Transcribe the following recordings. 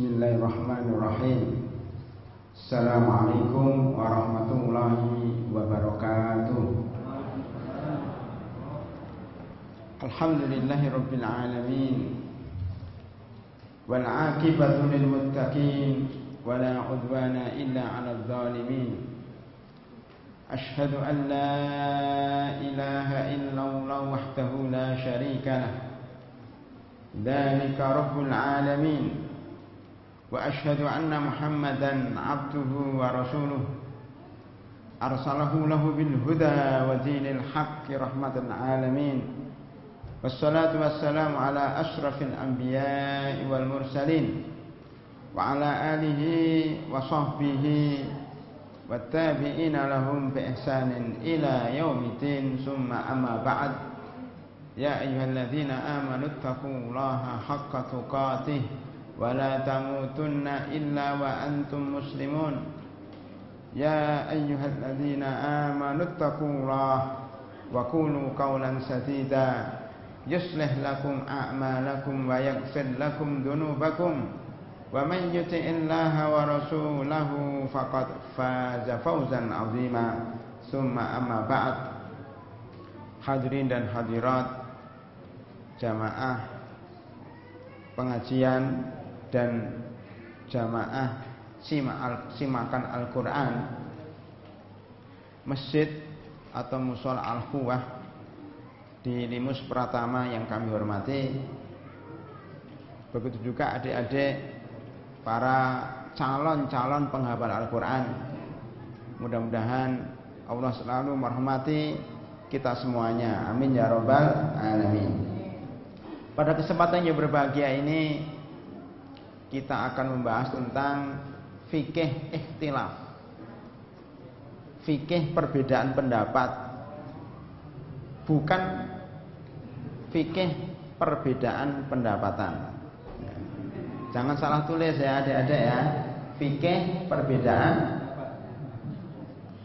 Bismillahirrahmanirrahim. Assalamualaikum warahmatullahi wabarakatuh. Alhamdulillahirabbil alamin. Wal 'aqibatu lil muttaqin wa la 'udwana illa 'alal zalimin. Asyhadu an la ilaha illallah wahdahu la syarika lah. Dzalika rabbul alamin. Wa asyhadu anna Muhammadan 'abduhu wa rasuluh arsalahu lahu bil huda wa dinil haqqi rahmatan alamin. Wassalatu wassalamu ala asyrafil anbiya'i wal mursalin wa ala alihi wa sahbihi wat tabi'ina lahum bi ihsanin ila yaumiddin. Summa amma ba'd. Ya ayyuhalladzina amanu taqullaha haqqa tuqatih wa la tamutunna illa wa antum muslimun. Ya ayyuhalladzina amanu taqullaha wa qulu qawlan sadida yuslih lakum a'malakum wa yaghfir lakum dhunubakum wa man yuti'illaha wa rasulahu faqad faza fawzan 'azima. Summa amma ba'd. Hadirin dan hadirat jamaah pengajian dan jamaah simakan Al-Quran masjid atau musola Al-Quwah di Limus Pratama yang kami hormati. Begitu juga adik-adik para calon-calon penghafal Al-Quran. Mudah-mudahan Allah selalu merahmati kita semuanya. Amin ya rabbal alamin. Pada kesempatan yang berbahagia ini kita akan membahas tentang fikih ikhtilaf, fikih perbedaan pendapat, bukan fikih perbedaan pendapatan. Jangan salah tulis ya adik-adik ya. Fikih perbedaan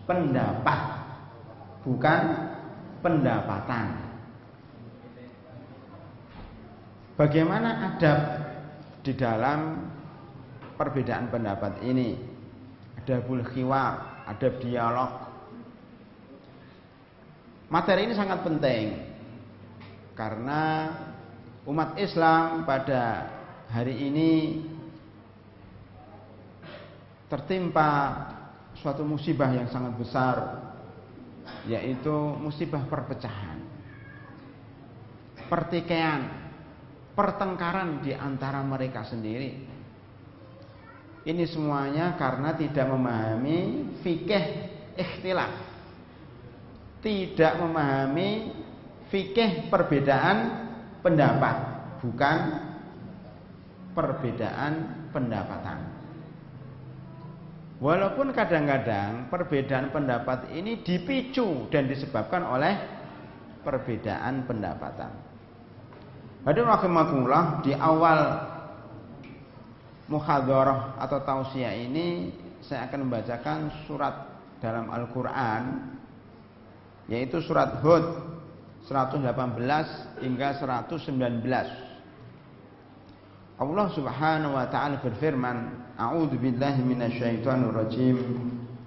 pendapat, bukan pendapatan. Bagaimana adab di dalam perbedaan pendapat ini? Adabul khiwar, adab dialog. Materi ini sangat penting karena umat Islam pada hari ini tertimpa suatu musibah yang sangat besar, yaitu musibah perpecahan, pertikaian, pertengkaran di antara mereka sendiri. Ini semuanya karena tidak memahami fikih ikhtilaf, tidak memahami fikih perbedaan pendapat, bukan perbedaan pendapatan. Walaupun kadang-kadang perbedaan pendapat ini dipicu dan disebabkan oleh perbedaan pendapatan. Hadirin rahimakumullah, di awal muhadharah atau tausiah ini saya akan membacakan surat dalam Al-Quran, yaitu surat Hud 118 hingga 119. Allah Subhanahu wa taala berfirman, A'udzu billahi minasyaitonir rajim.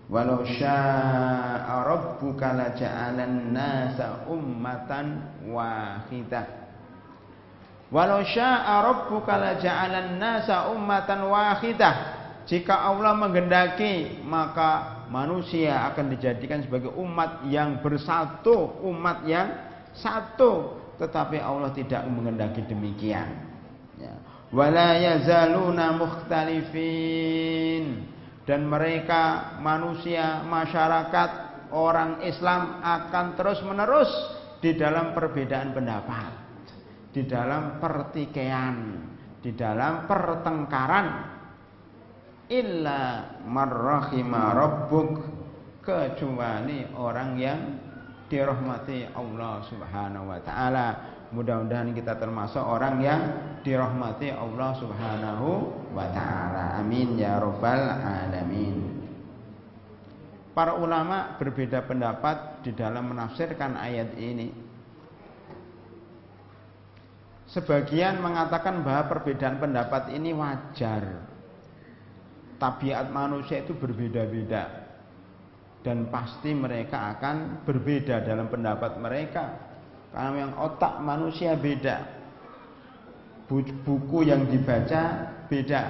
Walau syaa'a rabbuka laja'alan nasa ummatan wahidah. Walau syaa'a rabbuka laja'alan nasa ummatan wahidah. Jika Allah menghendaki, maka manusia akan dijadikan sebagai umat yang bersatu, umat yang satu. Tetapi Allah tidak menghendaki demikian. Ya. Wala yazaluna mukhtalifin. Dan mereka manusia, masyarakat, orang Islam akan terus-menerus di dalam perbedaan pendapat, di dalam pertikaian, di dalam pertengkaran. Illa marrahima rabbuk, kecuali orang yang dirahmati Allah Subhanahu wa taala. Mudah-mudahan kita termasuk orang yang dirahmati Allah Subhanahu wa taala. Amin ya rabbal alamin. Para ulama berbeda pendapat di dalam menafsirkan ayat ini. Sebagian mengatakan bahwa perbedaan pendapat ini wajar, tabiat manusia itu berbeda-beda. Dan pasti mereka akan berbeda dalam pendapat mereka. Karena yang otak manusia beda. Buku yang dibaca beda.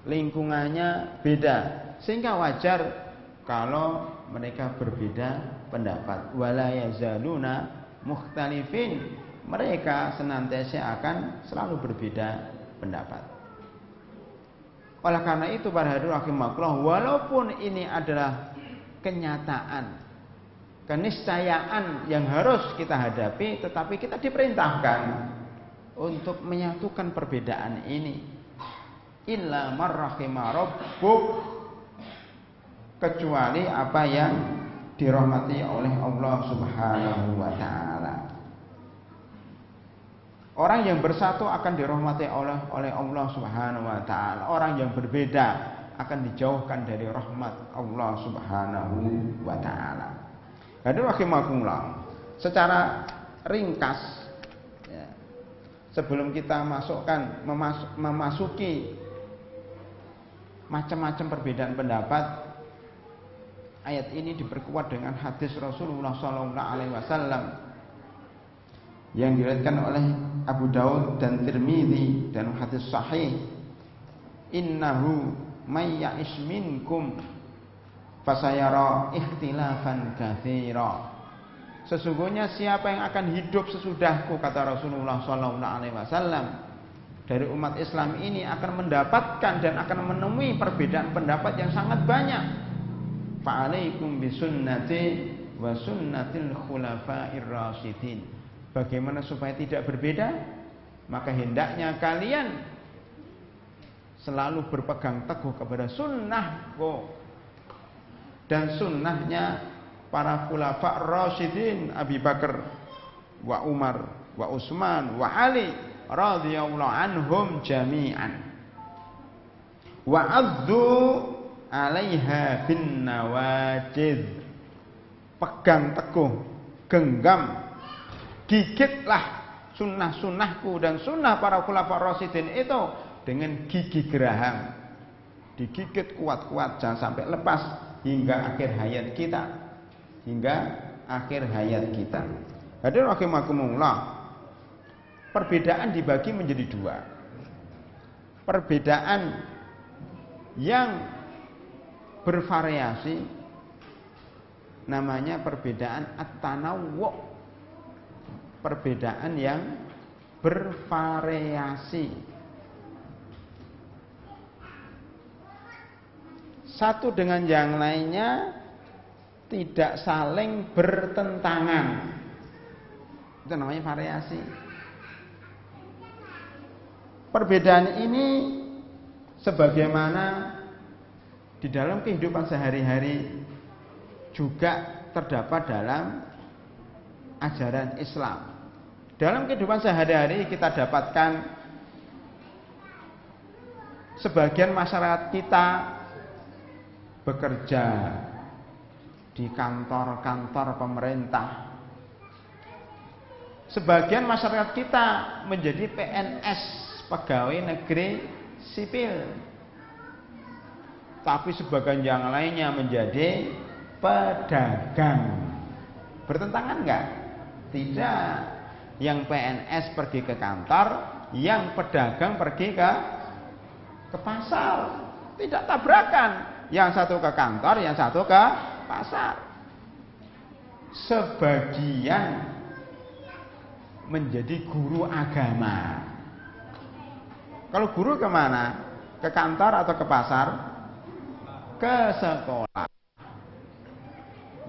Lingkungannya beda. Sehingga wajar kalau mereka berbeda pendapat. Wala yazaluna mukhtalifin. Mereka senantiasa akan selalu berbeda pendapat. Oleh karena itu para hadirin rahimakumullah, walaupun ini adalah kenyataan, keniscayaan yang harus kita hadapi, tetapi kita diperintahkan untuk menyatukan perbedaan ini. Illa marrahima rabbuk, kecuali apa yang dirahmati oleh Allah Subhanahu wa taala. Orang yang bersatu akan dirahmati oleh Allah Subhanahu wa taala. Orang yang berbeda akan dijauhkan dari rahmat Allah Subhanahu wa taala. Hadirin rahimakumullah, secara ringkas ya, sebelum kita memasuki macam-macam perbedaan pendapat, ayat ini diperkuat dengan hadis Rasulullah sallallahu alaihi wasallam yang diriwayatkan oleh Abu Daud dan Tirmidzi dan hadis sahih. Innahu may ya'ish minkum fasayara ikhtilafan katsira. Sesungguhnya siapa yang akan hidup sesudahku, kata Rasulullah sallallahu alaihi wasallam, dari umat Islam ini akan mendapatkan dan akan menemui perbedaan pendapat yang sangat banyak. Fa'alaikum bisunnati wa sunnatil khulafa'ir rasyidin. Bagaimana supaya tidak berbeda? Maka hendaknya kalian selalu berpegang teguh kepada sunnahku dan sunnahnya para khulafa rasyidin, Abi Bakar wa Umar wa Utsman wa Ali radhiyallahu anhum jami'an, wa addu 'alaiha bin nawajid. Pegang teguh, genggam, gigitlah sunnah-sunnahku dan sunnah para khulafa rasyidin itu dengan gigi geraham, digigit kuat-kuat, jangan sampai lepas hingga akhir hayat kita, Hadirin rahimakumullah, perbedaan dibagi menjadi dua. Perbedaan yang bervariasi namanya perbedaan at-tanawwu', perbedaan yang bervariasi. Satu dengan yang lainnya tidak saling bertentangan. Itu namanya variasi. Perbedaan ini sebagaimana di dalam kehidupan sehari-hari juga terdapat dalam ajaran Islam. Dalam kehidupan sehari-hari kita dapatkan sebagian masyarakat kita bekerja di kantor-kantor pemerintah. Sebagian masyarakat kita menjadi PNS, pegawai negeri sipil. Tapi sebagian yang lainnya menjadi pedagang. Bertentangan enggak? Tidak. Yang PNS pergi ke kantor, yang pedagang pergi ke pasar. Tidak tabrakan. Yang satu ke kantor, yang satu ke pasar. Sebagian menjadi guru agama. Kalau guru kemana? Ke kantor atau ke pasar? Ke sekolah.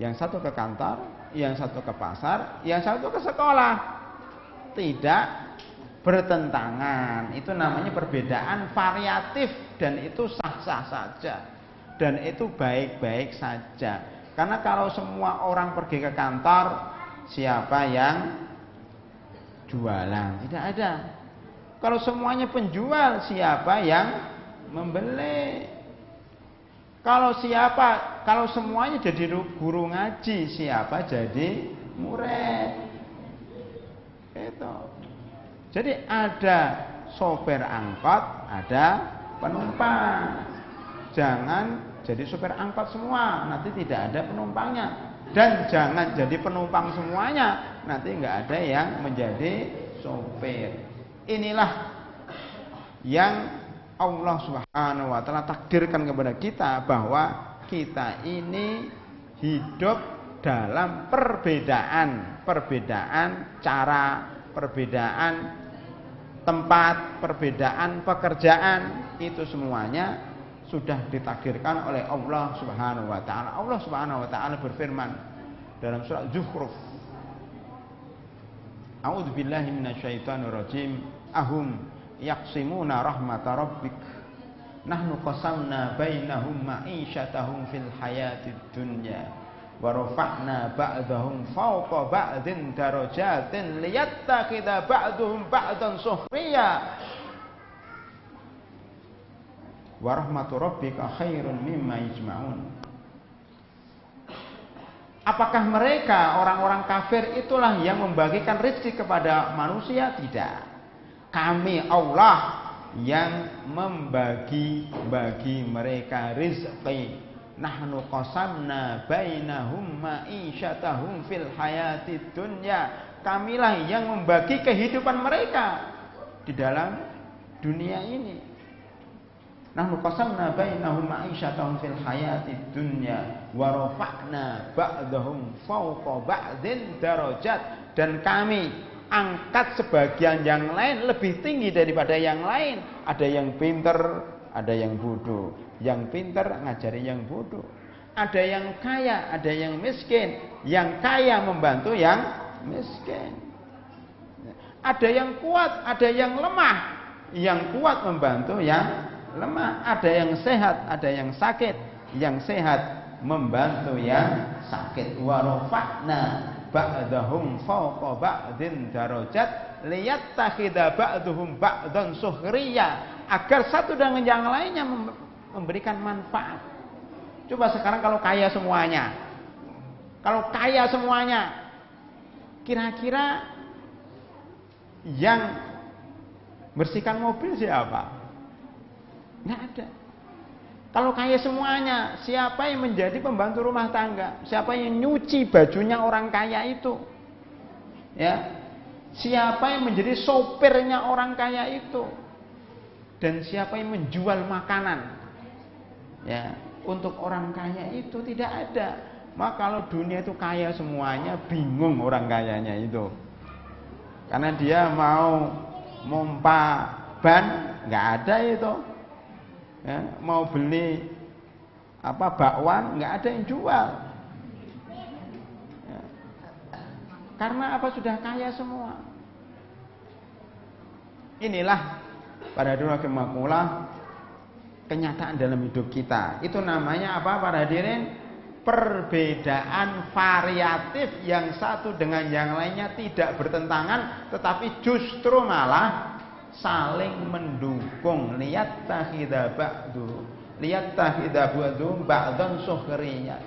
Yang satu ke kantor, yang satu ke pasar, yang satu ke sekolah. Tidak bertentangan. Itu namanya perbedaan variatif, dan itu sah-sah saja. Dan itu baik-baik saja. Karena kalau semua orang pergi ke kantor, siapa yang jualan? Tidak ada. Kalau semuanya penjual, siapa yang membeli? Kalau semuanya jadi guru ngaji, siapa jadi murid? Itu. Jadi ada sopir angkot, ada penumpang. jangan jadi supir angkot semua, nanti tidak ada penumpangnya. Dan jangan jadi penumpang semuanya, nanti nggak ada yang menjadi sopir. Inilah yang Allah Subhanahu wa Ta'ala takdirkan kepada kita, bahwa kita ini hidup dalam perbedaan cara, perbedaan tempat, perbedaan pekerjaan. Itu semuanya sudah ditakdirkan oleh Allah Subhanahu wa Ta'ala. Allah Subhanahu wa Ta'ala berfirman dalam surat Zukhruf, A'udzubillahi minasyaitonirrajim, ahum yaqsimuna rahmata rabbik nahnu qasamna bainahum ma'isyatahum fil hayatid dunya wa rafa'na ba'dahum fawqa ba'din darajatin liyattakhidha ba'duhum ba'dan sukhriya wa rahmatu rabbika khairun mimma yajma'un. Apakah mereka orang-orang kafir itulah yang membagikan rezeki kepada manusia? Tidak. Kami Allah yang membagi-bagi mereka rezeki. Nahnu qasamna bainahum ma'isyatahum fil hayatid dunya. Kamilah yang membagi kehidupan mereka di dalam dunia ini. Nahnu qasamna bainahum ma'isyatahum fil hayatid dunya wa rafa'na ba'dahum fawqa ba'din darajat, dan kami angkat sebagian yang lain lebih tinggi daripada yang lain. Ada yang pinter, ada yang bodoh. Yang pinter ngajari yang bodoh. Ada yang kaya, ada yang miskin. Yang kaya membantu yang miskin. Ada yang kuat, ada yang lemah. Yang kuat membantu yang lemah. Ada yang sehat, ada yang sakit. Yang sehat membantu yang sakit. Wa rafa'na ba'dahum fawqa ba'din darajat liyattakhidha ba'duhum ba'dan sukhriya, agar satu dengan yang lainnya memberikan manfaat. Coba sekarang kalau kaya semuanya, kira-kira yang bersihkan mobil siapa? Nggak ada. Kalau kaya semuanya, siapa yang menjadi pembantu rumah tangga? Siapa yang nyuci bajunya orang kaya itu? Ya. Siapa yang menjadi sopirnya orang kaya itu? Dan siapa yang menjual makanan? Ya, untuk orang kaya itu tidak ada. Maka kalau dunia itu kaya semuanya, bingung orang kayanya itu. Karena dia mau mompa ban, nggak ada itu. Ya, mau beli bakwan, nggak ada yang jual. Ya. Karena sudah kaya semua. Inilah para hadirin rahimakumullah kenyataan dalam hidup kita. Itu namanya para hadirin? Perbedaan variatif yang satu dengan yang lainnya tidak bertentangan, tetapi justru malah saling mendukung. Liyattakhidha ba'duhum ba'dan sukhriya.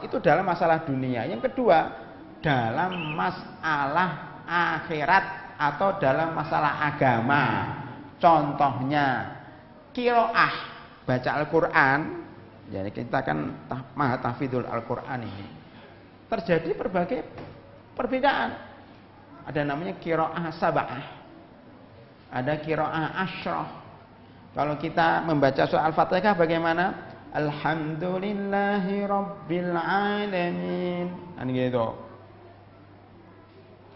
Itu dalam masalah dunia. Yang kedua, dalam masalah akhirat atau dalam masalah agama. Contohnya qiraah, baca Al-Qur'an. Jadi kita kan maha tahfidzul Al-Qur'an ini. Terjadi berbagai perbedaan. Ada namanya qiraah sab'ah. Ada qiraah asyrah. Kalau kita membaca surah Al-Fatihah bagaimana? Alhamdulillahi rabbil alamin. Kan gitu.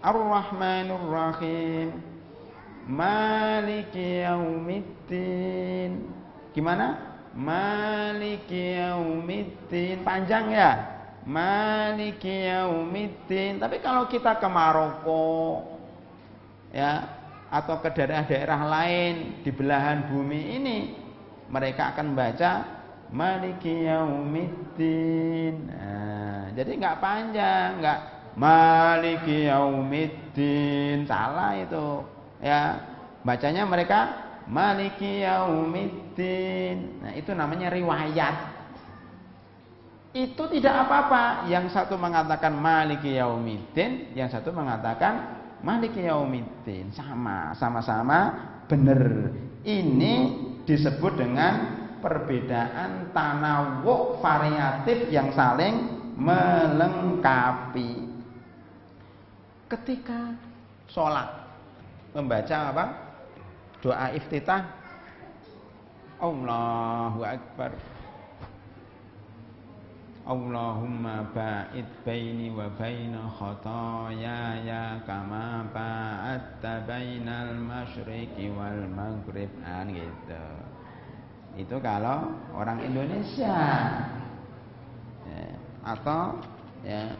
Ar-Rahmanur Rahim. Maliki yaumiddin. Gimana? Maliki yaumiddin. Panjang ya? Maliki yaumiddin. Tapi kalau kita ke Maroko ya, atau ke daerah-daerah lain di belahan bumi ini, mereka akan baca Maliki yaumiddin. Nah, jadi nggak panjang, nggak Maliki yaumiddin, salah itu ya. Bacanya mereka Maliki yaumiddin. Nah, itu namanya riwayat. Itu tidak apa-apa. Yang satu mengatakan Maliki yaumiddin, yang satu mengatakan Maliki yaumiddin. Sama-sama benar. Ini disebut dengan perbedaan tanawwu variatif yang saling melengkapi. Ketika sholat membaca apa? Doa iftitah, Allahu Akbar, Allahumma ba'id baini wa baina khotoyaya kama ba'adta bainal masyriqi wal maghrib, gitu. Itu kalau orang Indonesia ya, atau ya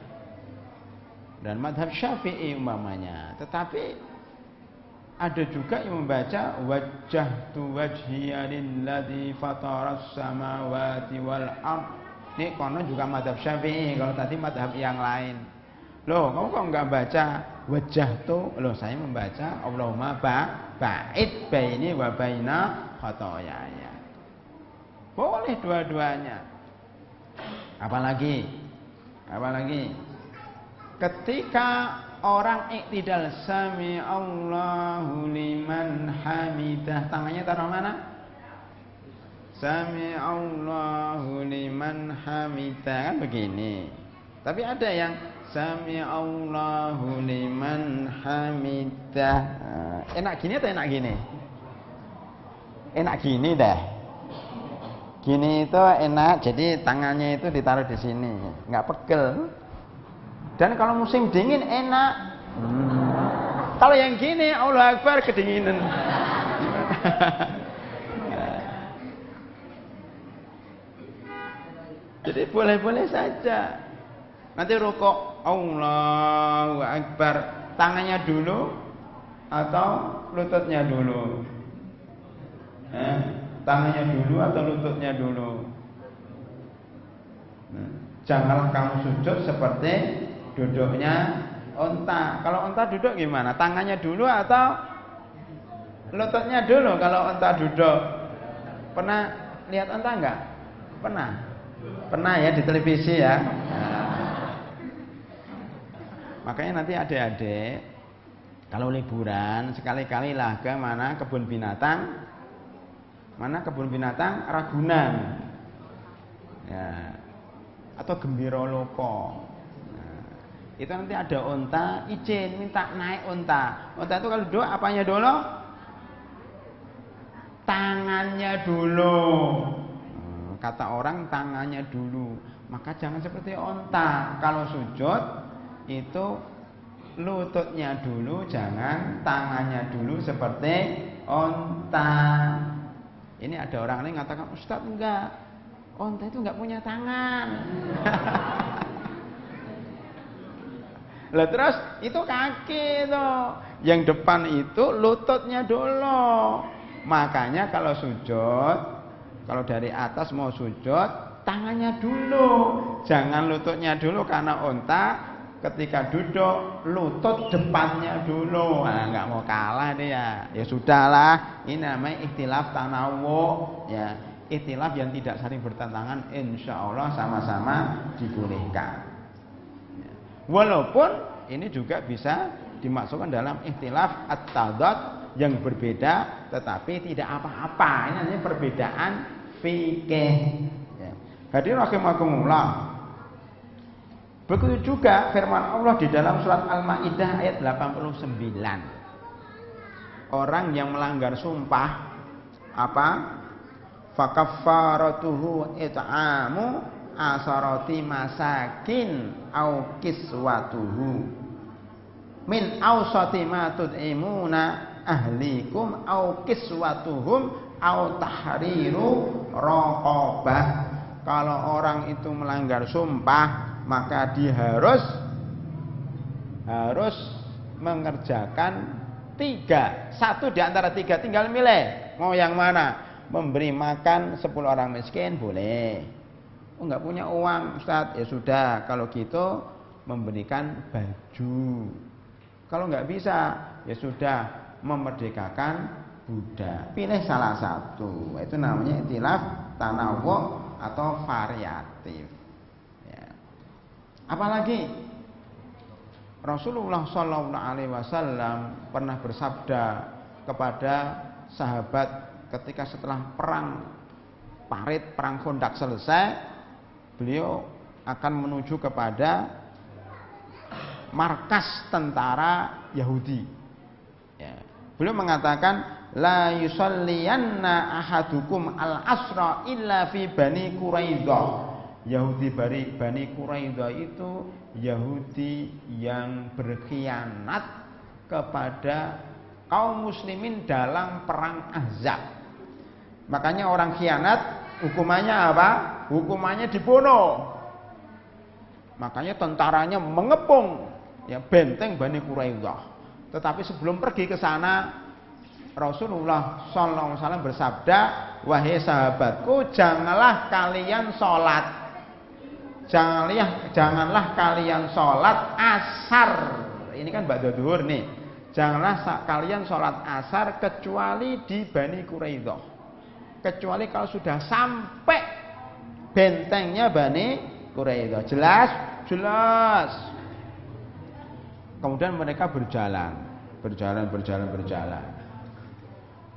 dan madhab Syafi'i umpamanya. Tetapi ada juga yang membaca wajjahtu wajhiya lilladzi fataras samawati wal ardh. Ini konon juga madhab Syafi'i, kalau tadi madhab yang lain. Loh, kamu kok enggak baca wajjahtu? Loh, saya membaca Allahumma ba'id baini wa baina khotoyaya. Boleh dua-duanya. Apalagi ketika orang iktidal sami Allahu liman hamidah, tangannya taruh mana? Sami Allahu liman hamidah, kan begini. Tapi ada yang sami Allahu liman hamidah. Enak gini atau enak gini? Enak gini deh. Gini itu enak, jadi tangannya itu ditaruh di sini, nggak pegel. Dan kalau musim dingin enak. Kalau yang gini, Allahu Akbar, kedinginan. Jadi boleh-boleh saja. Nanti rukuk Allahu Akbar, tangannya dulu atau lututnya dulu? Tangannya dulu atau lututnya dulu? Janganlah kamu sujud seperti duduknya onta. Kalau onta duduk gimana? Tangannya dulu atau lututnya dulu kalau onta duduk? Pernah lihat onta enggak? Pernah ya di televisi ya. Makanya nanti adik-adik kalau liburan sekali-kali lah ke mana kebun binatang. Mana kebun binatang Ragunan. Ya. Atau Gembira Loko. Nah, itu nanti ada onta, izin minta naik onta. Onta itu kalau duduk apanya dulu? Tangannya dulu. Kata orang tangannya dulu. Maka jangan seperti onta. Kalau sujud itu lututnya dulu, jangan tangannya dulu seperti onta. Ini ada orang lain mengatakan, Ustadz enggak, onta itu enggak punya tangan. Lah terus itu kaki itu, yang depan itu lututnya dulu. Makanya kalau sujud, kalau dari atas mau sujud, tangannya dulu, jangan lututnya dulu karena onta. Ketika duduk, lutut depannya dulu. Nah, nggak mau kalah dia. Ya sudahlah, ini namanya ikhtilaf tanawwu. Ya, ikhtilaf yang tidak saling bertentangan, insya Allah sama-sama dibolehkan. Ya. Walaupun ini juga bisa dimasukkan dalam ikhtilaf at-tadad yang berbeda, tetapi tidak apa-apa. Ini namanya perbedaan fikih. Ya. Hadirin rahimakumullah. Begitu juga firman Allah di dalam surat Al-Maidah ayat 89. Orang yang melanggar sumpah apa? Fakaffaratuhu it'amu asharati masakin au kiswatuhu min awsati ma tud'imuna ahlikum au kiswatuhum au tahriru raqabah. Kalau orang itu melanggar sumpah, maka dia harus mengerjakan 3. Satu di antara 3, tinggal milih mau yang mana. Memberi makan 10 orang miskin boleh. Oh, enggak punya uang Ustaz, ya sudah, kalau gitu memberikan baju. Kalau enggak bisa, ya sudah, memerdekakan budak. Pilih salah satu. Itu namanya ikhtilaf tanawwu atau variatif. Apalagi Rasulullah Shallallahu Alaihi Wasallam pernah bersabda kepada sahabat ketika setelah perang Parit, perang Khandaq selesai, beliau akan menuju kepada markas tentara Yahudi. Ya. Beliau mengatakan, la yusalliyanna ahadukum al-asra illa fi Bani Quraidah. Yahudi Bani Quraidah itu Yahudi yang berkhianat kepada kaum muslimin dalam perang Ahzab. Makanya orang khianat hukumannya apa? Hukumannya dibunuh. Makanya tentaranya mengepung ya benteng Bani Quraidah. Tetapi sebelum pergi ke sana, Rasulullah SAW bersabda, wahai sahabatku, janganlah kalian sholat, janganlah kalian sholat asar. Ini kan ba'da duhur nih. Janganlah kalian sholat asar kecuali di Bani Quraidah, kecuali kalau sudah sampai bentengnya Bani Quraidah. Jelas? Kemudian mereka berjalan.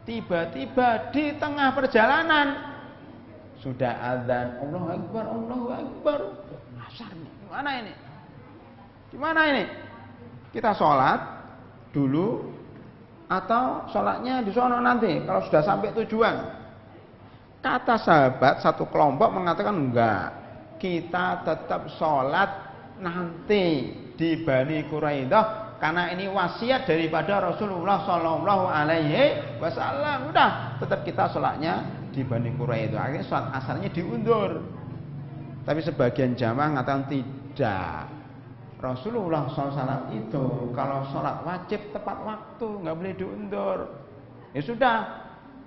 Tiba-tiba di tengah perjalanan sudah azan, Allahu Akbar. Asar nih, gimana ini? Kita sholat dulu atau sholatnya di sono nanti kalau sudah sampai tujuan? Kata sahabat satu kelompok mengatakan enggak, kita tetap sholat nanti di Bani Quraidah karena ini wasiat daripada Rasulullah Shallallahu Alaihi Wasallam. Udah, tetap kita sholatnya di Bani Quraidah. Akhirnya sholat asarnya diundur. Tapi sebagian jamaah mengatakan tidak. Rasulullah SAW itu kalau sholat wajib tepat waktu, nggak boleh diundur. Ya sudah,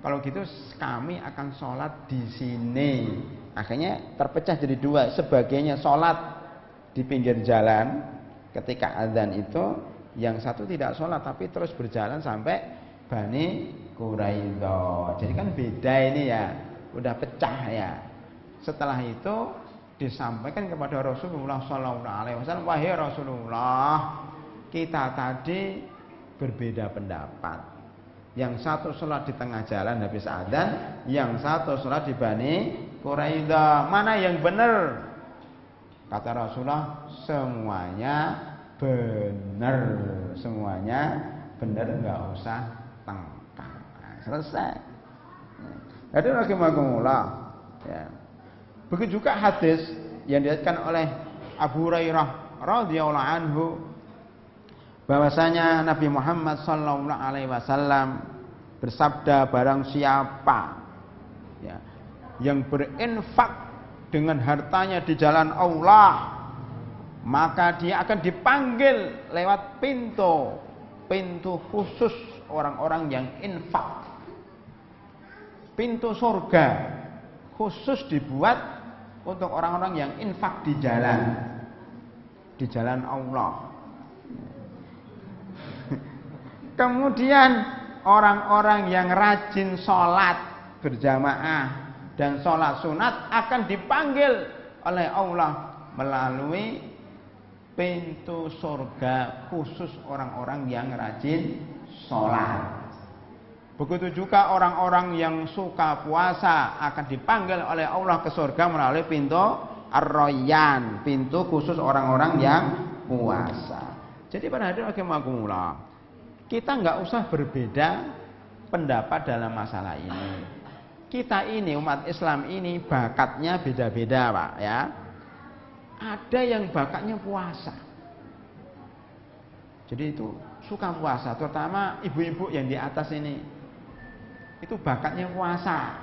kalau gitu kami akan sholat di sini. Akhirnya terpecah jadi dua. Sebagiannya sholat di pinggir jalan ketika azan itu, yang satu tidak sholat tapi terus berjalan sampai Bani Quraidah. Jadi kan beda ini ya, udah pecah ya. Setelah itu disampaikan kepada Rasulullah SAW, wahai Rasulullah, kita tadi berbeda pendapat. Yang satu sholat di tengah jalan habis adzan, yang satu sholat di Bani Quraidah. Mana yang benar? Kata Rasulullah, semuanya benar, nggak usah tengkar. Selesai. Jadi rahimakumullah. Ya. Begitu juga hadis yang diriwayatkan oleh Abu Hurairah radhiyallahu anhu bahwasanya Nabi Muhammad sallallahu alaihi wasallam bersabda, barang siapa ya, yang berinfak dengan hartanya di jalan Allah, maka dia akan dipanggil lewat pintu khusus orang-orang yang infak. Pintu surga khusus dibuat untuk orang-orang yang infak di jalan Allah. Kemudian orang-orang yang rajin sholat berjamaah dan sholat sunat akan dipanggil oleh Allah melalui pintu surga khusus orang-orang yang rajin sholat. Begitu juga orang-orang yang suka puasa akan dipanggil oleh Allah ke surga melalui pintu Ar-Rayyan, pintu khusus orang-orang yang puasa. Jadi pada hadirin rahimakumullah, kita nggak usah berbeda pendapat dalam masalah ini. Kita ini umat Islam ini bakatnya beda-beda, Pak, ya. Ada yang bakatnya puasa. Jadi itu suka puasa, terutama ibu-ibu yang di atas ini. Itu bakatnya puasa.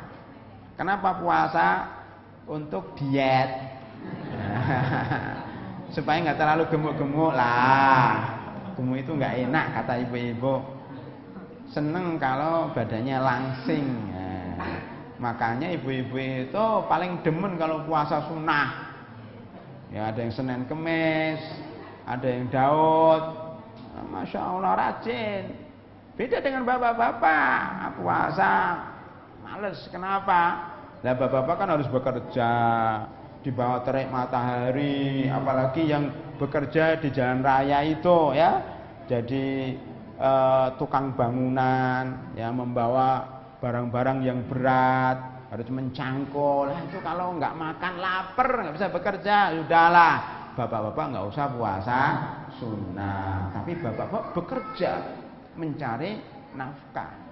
Kenapa puasa? Untuk diet. Supaya nggak terlalu gemuk-gemuk lah. Gemuk itu nggak enak kata ibu-ibu. Seneng kalau badannya langsing. Nah, makanya ibu-ibu itu paling demen kalau puasa sunnah. Ya ada yang Senin Kemis, ada yang Daud. Masya Allah rajin. Beda dengan bapak-bapak, puasa males. Kenapa? Lah bapak-bapak kan harus bekerja di bawah terik matahari, apalagi yang bekerja di jalan raya itu ya. Jadi tukang bangunan ya, membawa barang-barang yang berat, harus mencangkul. Itu kalau nggak makan lapar, nggak bisa bekerja. Sudahlah, bapak-bapak nggak usah puasa sunnah, tapi bapak-bapak bekerja mencari nafkah.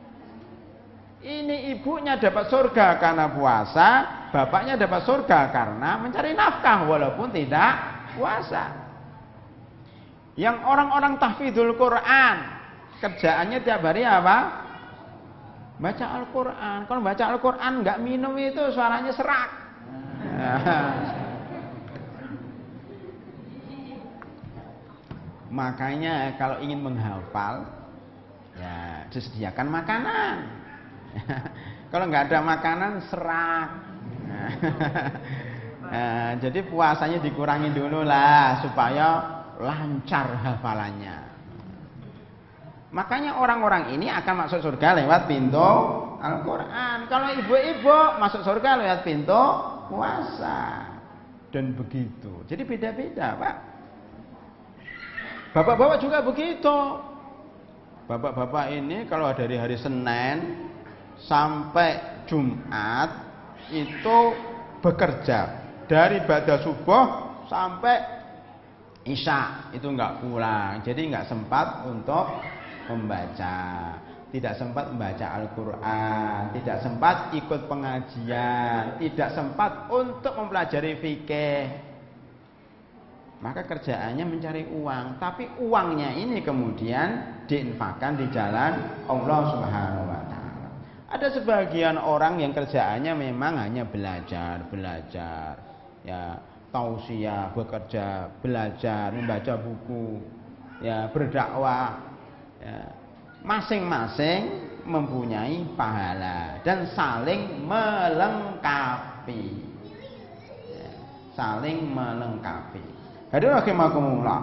Ini ibunya dapat surga karena puasa, bapaknya dapat surga karena mencari nafkah walaupun tidak puasa. Yang orang-orang tahfidzul Quran, kerjaannya tiap hari apa? Baca Al-Quran. Kalau baca Al-Quran nggak minum itu suaranya serak. Makanya kalau ingin menghafal, ya disediakan makanan. Kalau nggak ada makanan serak. Nah, jadi puasanya dikurangi dulu lah supaya lancar hafalannya. Makanya orang-orang ini akan masuk surga lewat pintu Al-Quran. Kalau ibu-ibu masuk surga lewat pintu puasa. Dan begitu. Jadi beda-beda, Pak. Bapak-bapak juga begitu. Bapak-bapak ini kalau dari hari Senin sampai Jumat itu bekerja dari ba'da subuh sampai Isya, itu enggak pulang. Jadi enggak sempat untuk membaca, tidak sempat membaca Al-Quran, tidak sempat ikut pengajian, tidak sempat untuk mempelajari fikih. Maka kerjaannya mencari uang, tapi uangnya ini kemudian diinfakkan di jalan Allah Subhanahu wa taala. Ada sebagian orang yang kerjaannya memang hanya belajar, ya, tausiah, bekerja, belajar, membaca buku, ya, berdakwah, ya. Masing-masing mempunyai pahala dan saling melengkapi, ya, saling melengkapi. Hadirin rahimakumullah.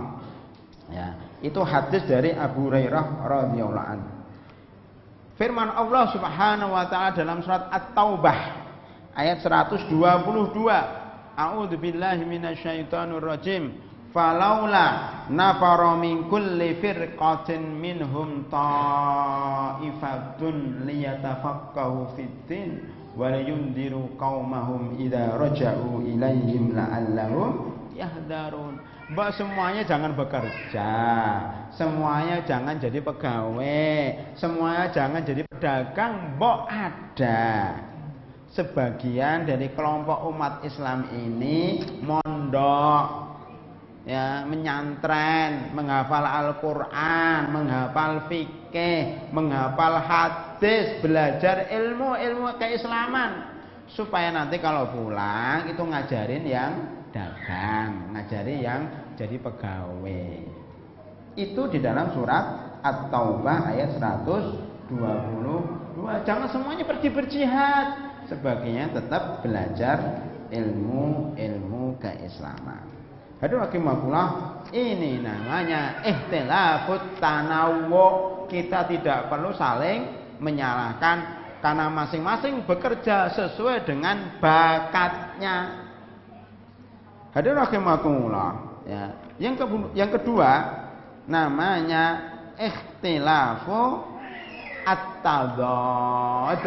Ya, itu hadis dari Abu Hurairah radhiyallahu anhu. Firman Allah Subhanahu wa taala dalam surat At-Taubah ayat 122. A'udzubillahi minasyaitonir rajim. Falaula nafara min kulli firqatin minhum ta'ifatun liyatafaqahu fid-din wa liyundiru qaumahum idza raja'u ilaihim la'allahum yahdarun. Mbak, semuanya jangan bekerja, semuanya jangan jadi pegawai, semuanya jangan jadi pedagang. Mbok ada sebagian dari kelompok umat Islam ini mondok, ya, menyantren, menghafal Al-Quran, menghafal fikih, menghafal hadis, belajar ilmu keislaman, supaya nanti kalau pulang itu ngajarin yang dagang, ngajari yang jadi pegawai. Itu di dalam surat At-Taubah ayat 122. Jangan semuanya pergi berjihad, sebagiannya tetap belajar ilmu keislaman. Hadirin rahimakumullah, ini namanya ikhtilafut tanawwu. Kita tidak perlu saling menyalahkan karena masing-masing bekerja sesuai dengan bakatnya. Hadirin rahimakumullah, ya. Yang kedua namanya ikhtilafu at-tadad,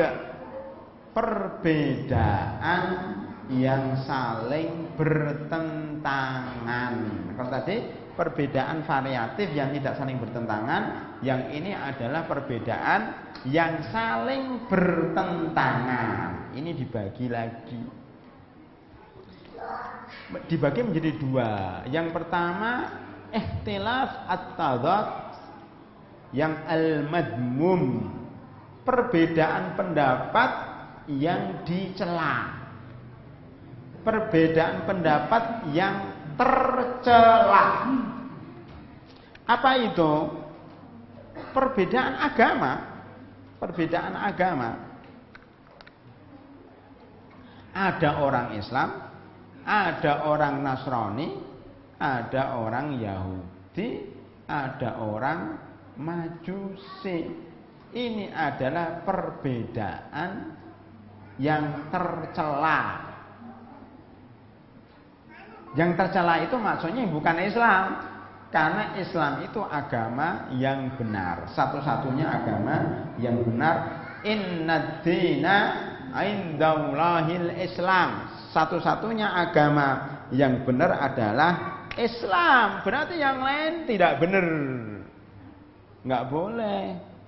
perbedaan yang saling bertentangan. Kalau tadi perbedaan variatif yang tidak saling bertentangan, yang ini adalah perbedaan yang saling bertentangan. Ini dibagi lagi. Dibagi menjadi dua. Yang pertama ikhtilaf at-tadad yang al-madmum, perbedaan pendapat yang dicela, perbedaan pendapat yang tercela. Apa itu? Perbedaan agama. Perbedaan agama. Ada orang Islam, ada orang Nasrani, ada orang Yahudi, ada orang Majusi. Ini adalah perbedaan yang tercela. Yang tercela itu maksudnya bukan Islam, karena Islam itu agama yang benar, satu-satunya agama yang benar Innad dina indallahil Islam. Satu-satunya agama yang benar adalah Islam. Berarti yang lain tidak benar. Enggak boleh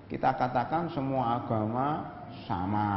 kita katakan semua agama sama.